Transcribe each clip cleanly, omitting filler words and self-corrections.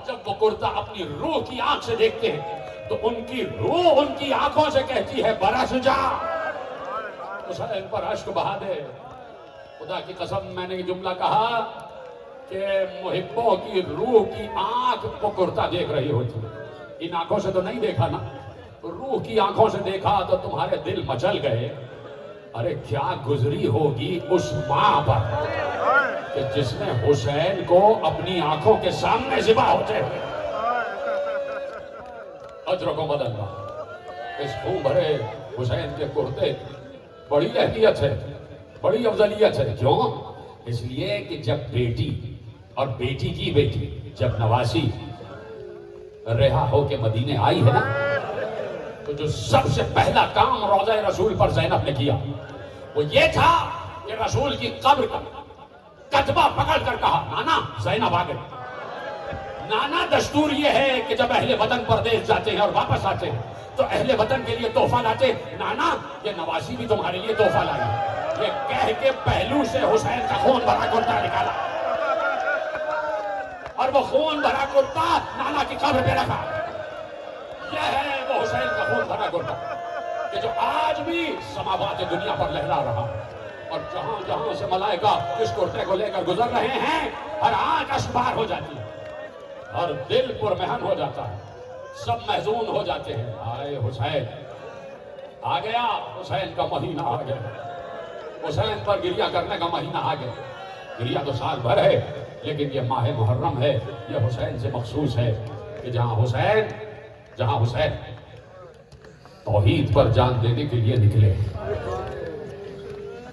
جب وہ کرتا اپنی روح کی آنکھ سے دیکھتے ہیں تو ان کی روح ان کی آنکھوں سے کہتی ہے برس جا، حسین پر اشک بہا دے۔ خدا کی قسم میں نے یہ جملہ کہا کہ محبوں کی روح کی آنکھ کو کرتا دیکھ رہی ہوتی ہے۔ ان آنکھوں سے تو نہیں دیکھا نا، روح کی آنکھوں سے دیکھا تو تمہارے دل مچل گئے۔ ارے کیا گزری ہوگی اس ماں پر کہ جس نے حسین کو اپنی آنکھوں کے سامنے ذبح ہوتے ہوئے اجرکم بدل رہا۔ اس خون بھرے حسین کے کرتے بڑی اہمیت ہے، بڑی افضلیت ہے۔ کیوں؟ اس لیے کہ جب بیٹی اور بیٹی کی بیٹی جب نواسی رہا ہو کے مدینے آئی ہے نا، تو جو سب سے پہلا کام روضہ رسول پر زینب نے کیا وہ یہ تھا کہ رسول کی قبر کا کتبہ پکڑ کر کہا نانا زینب آ گئی۔ نانا دستور یہ ہے کہ جب اہل وطن پردیس جاتے ہیں اور واپس آتے ہیں تو اہل وطن کے لیے تحفہ لاتے، نانا یہ نواسی بھی تمہارے لیے تحفہ لائی۔ یہ کہہ کے پہلو سے حسین کا خون بھرا کرتا نکالا اور وہ خون بھرا کرتا نانا کی قبر پہ رکھا۔ یہ ہے وہ حسین کا خون بھرا کرتا کہ جو آج بھی سماوات دنیا پر لہرا رہا، اور جہاں جہاں سے ملائکہ اس کرتے کو لے کر گزر رہے ہیں ہر آنکھ اشبار ہو جاتی ہے، ہر دل پرمہن ہو جاتا ہے، سب محزون ہو جاتے ہیں۔ آئے حسین آ گیا، حسین کا مہینہ آ گیا، حسین پر گریہ کرنے کا مہینہ آ گیا۔ گریہ تو سال بھر ہے لیکن یہ ماہ محرم ہے، یہ حسین سے مخصوص ہے کہ جہاں حسین توحید پر جان دینے کے لیے نکلے،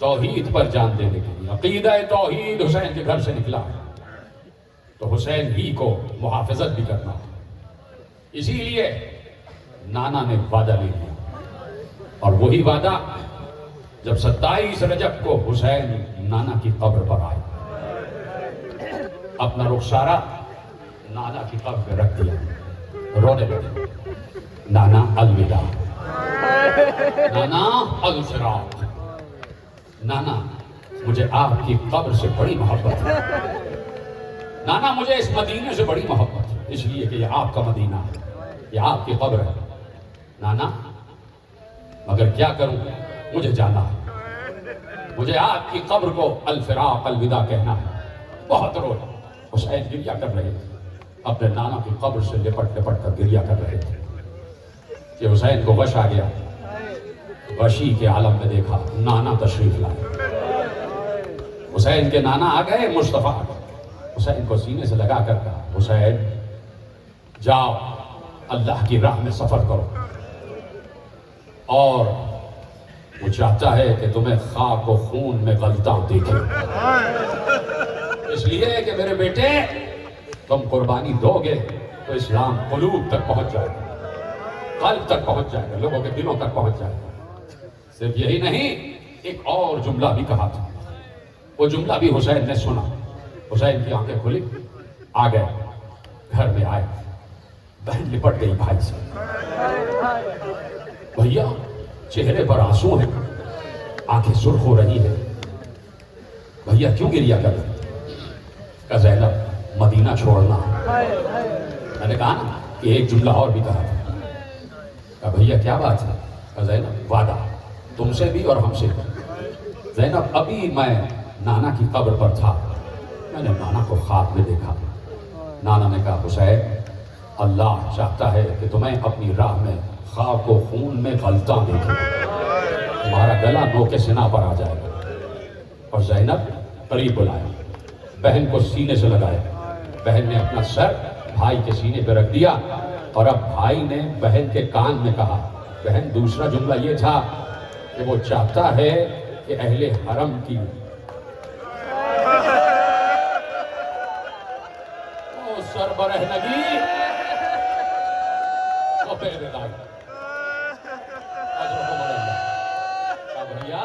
توحید پر جان دینے کے لیے عقیدہ توحید حسین کے گھر سے نکلا تو حسین ہی کو محافظت بھی کرنا، اسی لیے نانا نے وعدہ لے لیا۔ اور وہی وعدہ جب 27 رجب کو حسین نانا کی قبر پر آئے، اپنا رخسارہ نانا کی قبر پہ رکھ دیا، رونے لگے، نانا الوداع، نانا الفراق، نانا مجھے آپ کی قبر سے بڑی محبت ہے، نانا مجھے اس مدینے سے بڑی محبت ہے، اس لیے کہ یہ آپ کا مدینہ ہے، یہ آپ کی قبر ہے نانا، مگر کیا کروں، مجھے جانا ہے، مجھے آپ کی قبر کو الفراق الوداع کہنا ہے۔ بہت رویا، حسین گریہ کر رہے تھے، اپنے نانا کی قبر سے لپٹ لپٹ کر گریہ کر رہے تھے کہ حسین کو غش آ گیا۔ غشی کے عالم میں دیکھا نانا تشریف لائے، حسین کے نانا آ گئے، مصطفیٰ آ گئے، حسین کو سینے سے لگا کر کہا حسین جاؤ اللہ کی راہ میں سفر کرو، اور وہ چاہتا ہے کہ تمہیں خاک و خون میں غلطاں دیکھے، اس لیے کہ میرے بیٹے تم قربانی دو گے تو اسلام قلوب تک پہنچ جائے گا، قلب تک پہنچ جائے گا، لوگوں کے دلوں تک پہنچ جائے گا۔ صرف یہی نہیں، ایک اور جملہ بھی کہا تھا، وہ جملہ بھی حسین نے سنا، حسین کی آنکھیں کھلی، آ گئے، گھر میں آئے، بہن لپٹ گئی بھائی سے، بھیا چہرے پر آنسو ہیں، آنکھیں سرخ ہو رہی ہیں، بھیا کیوں گریہ کر رہے؟ کہ زینب مدینہ چھوڑنا ہے۔ میں نے کہا نا کہ ایک جملہ اور بھی کہا تھا، کہ بھیا کیا بات ہے؟ کہ زینب وعدہ تم سے بھی اور ہم سے بھی۔ زینب ابھی میں نانا کی قبر پر تھا، میں نے نانا کو خواب میں دیکھا، نانا نے کہا حسین اللہ چاہتا ہے کہ تمہیں اپنی راہ میں خاک و خون میں غلطاں دیکھے، تمہارا گلا نو کے سنا پر آ جائے گا۔ اور زینب قریب بلایا، بہن کو سینے سے لگایا، بہن نے اپنا سر بھائی کے سینے پہ رکھ دیا، اور اب بھائی نے بہن کے کان میں کہا، بہن دوسرا جملہ یہ تھا کہ وہ چاہتا ہے کہ اہل حرم کی سربرہنگی تو پہلے دائی کہا بھیا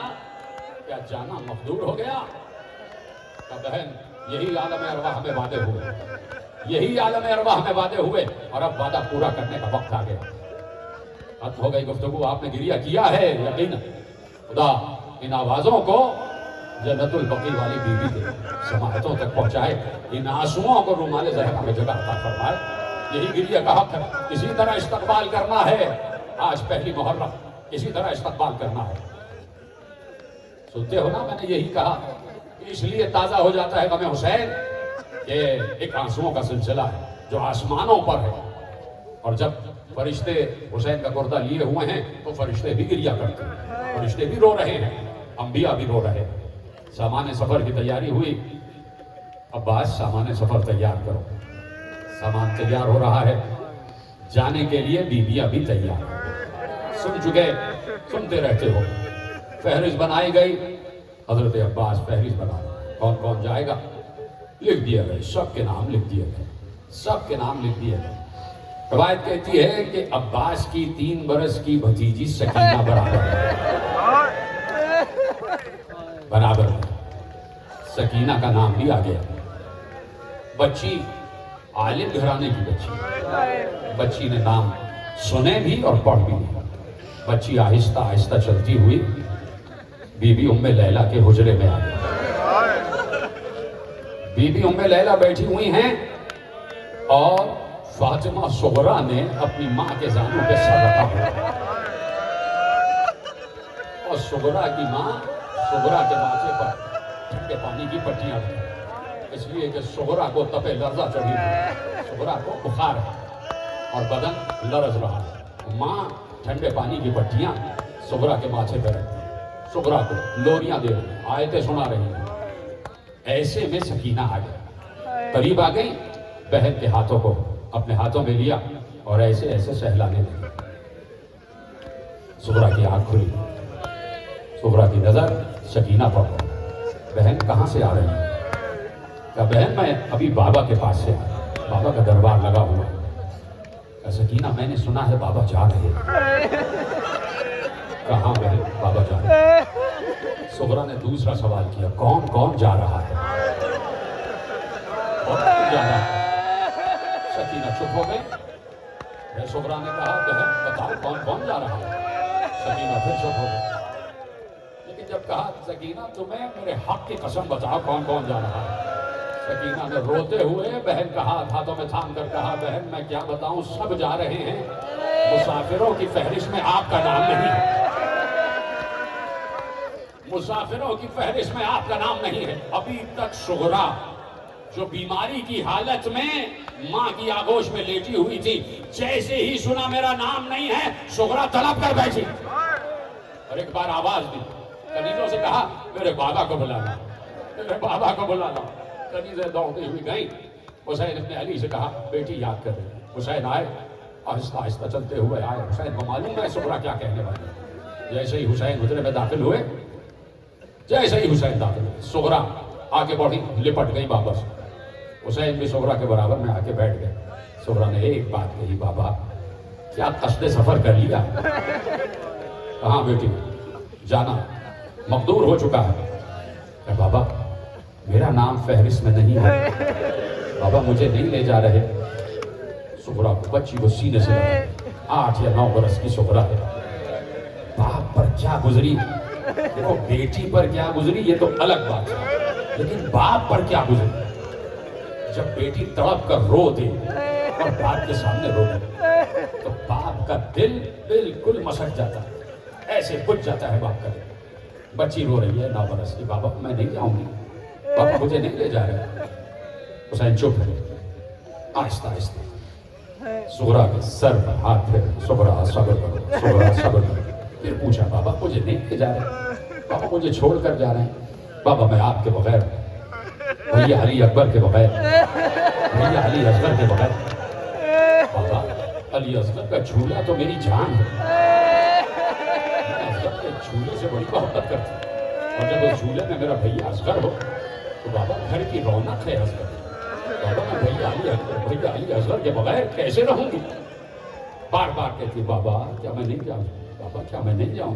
کیا جانا مقدور ہو گیا؟ کہا بہن یہی عالم ارواح میں وعدے ہوئے، یہی عالم ارواح میں وعدے ہوئے، اور اب وعدہ پورا کرنے کا وقت آ گیا۔ ختم ہو گئی گفتگو، آپ نے گریہ کیا ہے، یقین خدا ان آوازوں کو جنت البقیع والی بیوی دے، سماعتوں تک پہنچائے، ان آنسوؤں کو رومال زہرا میں جگہ عطا فرمائے۔ یہی گریہ کا حق ہے. اسی طرح استقبال کرنا ہے. آج پہلی محرم اسی طرح استقبال کرنا ہے. سنتے ہو نا، میں نے یہی کہا اس لیے تازہ ہو جاتا ہے غم حسین کہ ایک آنسوؤں کا سلسلہ ہے جو آسمانوں پر ہے. اور جب فرشتے حسین کا گردہ لیے ہوئے ہیں تو فرشتے بھی گریہ کرتے ہیں، فرشتے بھی رو رہے ہیں، انبیاء بھی رو رہے ہیں. سامان سفر کی تیاری ہوئی. عباس سامان سفر تیار کرو. سامان تیار ہو رہا ہے، جانے کے لیے بیویاں بھی تیار. سن چکے، سنتے رہتے ہو. فہرست بنائی گئی. حضرت عباس فہرست بنا کون کون جائے گا لکھ دیا گئے. سب کے نام لکھ دیے گئے، سب کے نام لکھ دیے گئے. روایت کہتی ہے کہ عباس کی 3 برس کی بھتیجی سکینہ برابر برابر سکینہ کا نام بھی آ گیا. بچی عالم گھرانے کی بچی، بچی نے نام سنے بھی اور پڑھ بھی نہیں. بچی آہستہ آہستہ چلتی ہوئی بی بی ام لیلہ کے حجرے میں آ گئی. بی بی ام لیلہ بیٹھی ہوئی ہیں اور فاطمہ صغرا نے اپنی ماں کے زانوں پہ سر رکھا ہوا. اور صغرا کی ماں صغرا کے ماتھے پر ٹھنڈے پانی کی پٹیاں تھیں، اس لیے کہ صغرا کو تپے لرزہ چڑھی ہوئی. صغرا کو بخار ہے اور بدن لرز رہا ہے. ماں ٹھنڈے پانی کی پٹیاں صغرا کے ماتھے پہ رکھتی، صغرا کو لوریاں دے رہی، آیتیں سنا رہی ہیں. ایسے میں سکینہ آ گئی، قریب آ گئی، بہن کے ہاتھوں کو اپنے ہاتھوں میں لیا اور ایسے ایسے سہلانے لگی. صغرا کی آنکھ کھلی، صغرا کی نظر سکینہ پر. بہن کہاں سے آ رہی ہے؟ کہا بہن میں ابھی بابا کے پاس سے آیا، بابا کا دربار لگا ہوا. کہا سکینہ میں نے سنا ہے بابا جا رہے ہیں. کہاں بہن بابا جا رہے ہیں؟ صغرا نے دوسرا سوال کیا، کون کون جا رہا ہے؟ کون جا رہا ہے؟ سکینہ چپ ہو گئی. صغرا نے کہا بہن بتاؤ کون کون جا رہا ہے؟ سکینہ پھر چپ ہو گئی. لیکن جب کہا سکینہ تمہیں میرے حق کی قسم بتاؤ کون کون جا رہا ہے؟ سکینہ نے روتے ہوئے بہن کا ہاتھ ہاتھوں میں تھام کر کہا بہن میں کیا بتاؤں، سب جا رہے ہیں، مسافروں کی فہرست میں آپ کا نام نہیں ہے. مسافروں کی فہرست میں آپ کا نام نہیں ہے. ابھی تک صغرا جو بیماری کی حالت میں ماں کی آغوش میں لیٹی ہوئی تھی، جیسے ہی سنا میرا نام نہیں ہے صغرا تڑپ کر بیٹھی اور ایک بار آواز دی. کنیزوں سے کہا میرے بابا کو بلانا، میرے بابا کو بلانا. کنیزیں دوڑتی ہوئی گئیں. حسین اپنے علی سے کہا بیٹی یاد کر رہی. حسین آئے، آہستہ آہستہ چلتے ہوئے آئے. حسین کو معلوم ہے صغرا کیا کہنے والی ہے. جیسے ہی حسین حجرے میں داخل ہوئے، جیسے ہی حسین داخل ہوئے، صغرا آگے بڑھی، لپٹ گئی بابا سے. حسین بھی صغرا کے برابر میں آ کے بیٹھ گئے. صغرا نے ایک بات کہی، بابا کیا قصد سفر کر لیا؟ کہاں بیٹی جانا مقدور ہو چکا ہے. کہ بابا میرا نام فہرست میں نہیں ہے، بابا مجھے نہیں لے جا رہے. صغرا کو بچی کو سینے سے لگا. 8 یا 9 برس کی صغرا ہے. باپ پر کیا گزری، دیکھو بیٹی پر کیا گزری یہ تو الگ بات ہے، لیکن باپ پر کیا گزری. جب بیٹی تڑپ کر رو دے اور باپ کے سامنے رو دے تو باپ کا دل بالکل مسک جاتا ہے، ایسے بجھ جاتا ہے باپ کا دل. بچی رو رہی ہے 9 برس کی. بابا میں نہیں جاؤں گی، بابا مجھے نہیں لے جا رہے. حسین چپ ہے. آہستہ آہستہ صغرا کے سر پر ہاتھ پھیر. صغرا صبر کرو، صغرا صبر کرو. پھر پوچھا بابا مجھے نہیں لے جا رہے، بابا مجھے چھوڑ کر جا رہے ہیں. بابا میں آپ کے بغیر، بھیا علی اکبر کے بغیر، بھیا علی اصغر کے بغیر. بابا علی اصغر کا جھولا تو میری جان ہے، میں اصغر کے جھولے سے بڑی محبت کرتی ہوں. اور جب اس جھولے میں میرا بھیا اصغر ہو تو بابا گھر کی رونق ہے اصغر. بابا میں بھیا علی اصغر کے بغیر کیسے رہوں گی؟ بار بار کہتی بابا کیا میں نہیں جاؤں، بابا کیا میں نہیں جاؤں.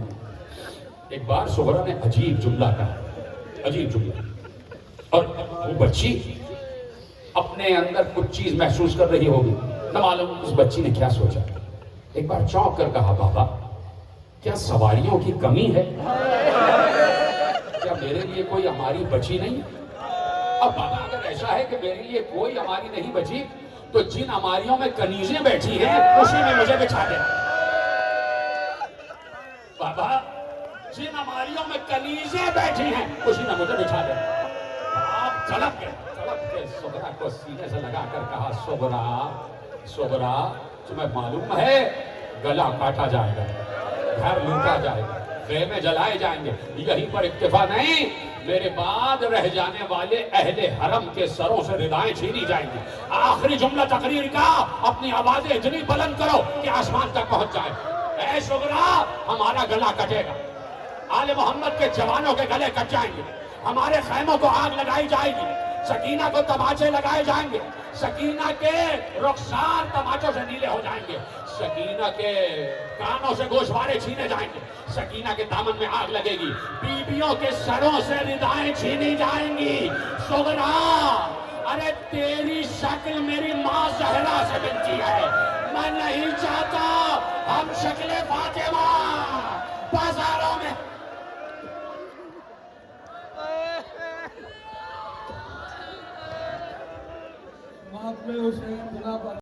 ایک بار صغرا نے عجیب جملہ کہا، عجیب جملہ. اور وہ بچی اپنے اندر کچھ چیز محسوس کر رہی ہوگی، نہ معلوم اس بچی نے کیا سوچا. ایک بار چونک کر کہا بابا کیا سواریوں کی کمی ہے؟ کیا میرے لیے کوئی ہماری بچی نہیں؟ اور بابا اگر ایسا ہے کہ میرے لیے کوئی ہماری نہیں بچی تو جن ہماریوں میں کنیزیں بیٹھی ہیں اسی میں مجھے بٹھا دے بابا، جن ہماریوں میں کنیزیں بیٹھی ہیں اسی میں مجھے بٹھا دے۔ آپ جھلک کے سغرا کو سینے سے لگا کر کہا، سغرا تمہیں معلوم ہے گلا کاٹا جائے گا، گھر لوٹا جائے گا، خیمے جلائے جائیں گے، یہیں پر اکتفا نہیں، میرے بعد رہ جانے والے اہل حرم کے سروں سے ردائیں چھینی جائیں گی۔ آخری جملہ تقریر کا، اپنی آوازیں اتنی بلند کرو کہ آسمان تک پہنچ جائے۔ اے سغرا، ہمارا گلا کٹے گا، آل محمد کے جوانوں کے گلے کٹ جائیں گے، ہمارے خیموں کو آگ لگائی جائے گی، سکینہ کو تماچے لگائے جائیں گے، سکینہ کے رخسار تماچوں سے نیلے ہو جائیں گے، سکینہ کے کانوں سے گوشوارے چھینے جائیں گے، سکینہ کے دامن میں آگ لگے گی، بیویوں کے سروں سے ردائیں چھینی جائیں گی۔ سغرا، ارے تیری شکل میری ماں زہرا سے ملتی ہے، میں نہیں چاہتا ہم شکل فاطمہ بازاروں میں۔ ماتم حسین